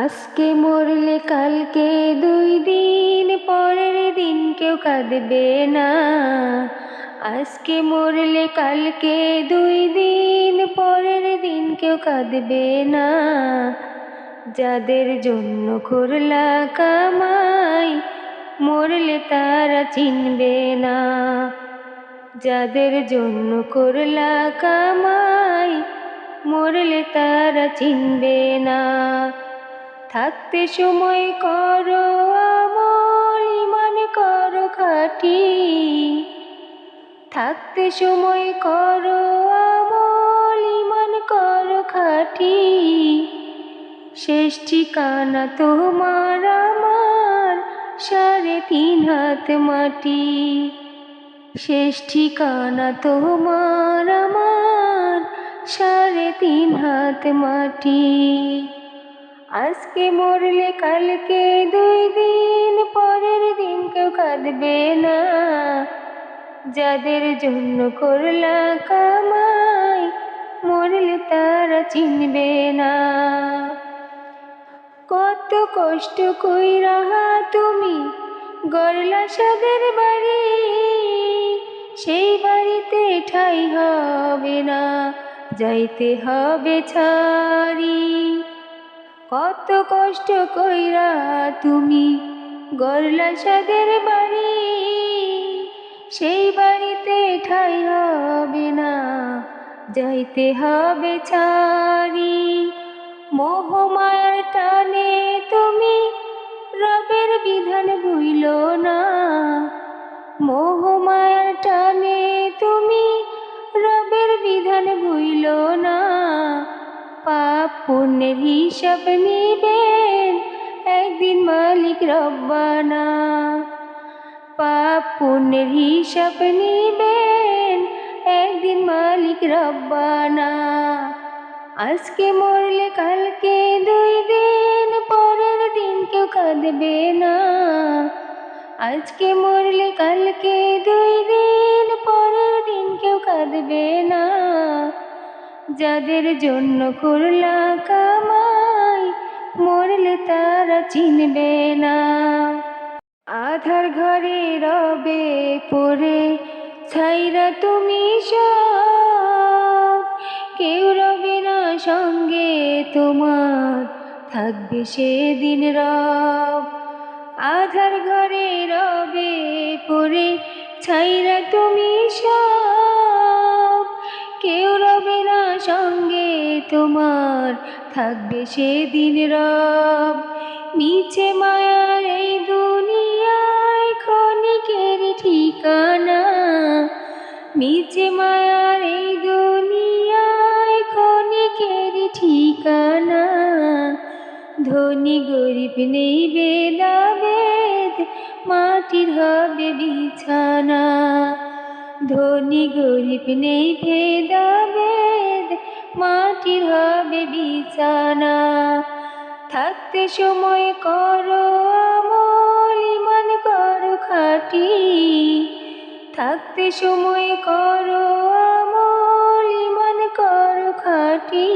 আজকে মরলে কালকে 2 দিন, পরের দিন কেউ কাঁদবে না। আজকে মরলে কালকে 2 দিন, পরের দিন কেউ কাঁদবে না। যাদের জন্য করলা কামাই, মরলে তারা চিনবে না। যাদের জন্য করলা কামাই, মরলে তারা চিনবে না। থাকতে সময় করো আমল, ঈমান করো খাঁটি। থাকতে সময় করো আমল, ঈমান করো খাঁটি। শেষ ঠিকানা তোমার আমার 3.5 হাত মাটি। শেষ ঠিকানা তোমার আমার 3.5 হাত মাটি। আজকে মরলে কালকে 2 দিন, পরের দিন কেউ কাঁদবে না। যাদের জন্য করলা কামাই, মরলে তারা চিনবে না। কত কষ্ট কইরা তুমি গড়লা সাদের বাড়ি, সেই বাড়িতে ঠাঁই হবে না, যাইতে হবে ছাড়ি। কত কষ্ট কইরা তুমি গড়লা সাদের বাড়ি, সেই বাড়িতে ঠাঁই হবে না, যাইতে হবে ছাড়ি। মোহমায়ার টানে তুমি রবের বিধান ভুইলো না। মোহমায়ার টানে তুমি রবের বিধান ভুইলো না। পাপ পুণ্যের হিসাব নিবেন একদিন মালিক রব্বানা। পাপ পুণ্যের হিসাব নিবেন একদিন মালিক রব্বানা। আজকে মরলে কালকে 2 দিন, পরের দিন কেউ কাঁদবে না। আজকে মরলে কালকে 2 দিন, পরের দিন কেউ কাঁদবে না। যাদের জন্য করলা কামাই, মরলে তারা চিনবে না। আধার ঘরে রবে পড়ে ছাইরা তুমি সব, কেউ রবে না সঙ্গে তোমার, থাকবে সেদিন রব। আধার ঘরে রবে পড়ে ছাইরা তুমি সব, কেউ রবে না সঙ্গে তোমার, থাকবে সেদিন রব। মিছে মায়ার এই দুনিয়ায় ক্ষণিকের ঠিকানা। মিছে মায়ার এই দুনিয়ায় ক্ষণিকের ঠিকানা। ধনী গরিব নেই ভেদাভেদ, মাটির হবে বিছানা। ধনী গরিব নেই ভেদাভেদ, মাটির হবে বিছানা। থাকতে সময় করো আমল, ঈমান করো খাঁটি। থাকতে সময় করো আমল, ঈমান করো খাঁটি।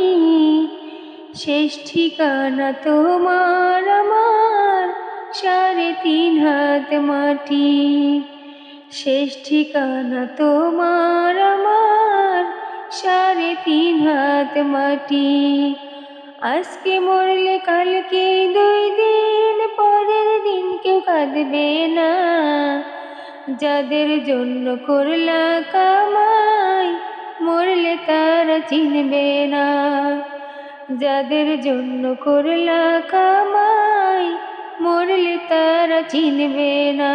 শেষ ঠিকানা তোমার আমার 3.5 হাত মাটি। শেষ ঠিকানা তোমার আমার 3.5 হাত মাটি। আজকে মরলে কালকে 2 দিন, পরের দিন কেউ কাঁদবে না। যাদের জন্য করলা কামাই, মরলে তারা চিনবে না। যাদের জন্য করলা কামাই, মরলে তারা চিনবে না।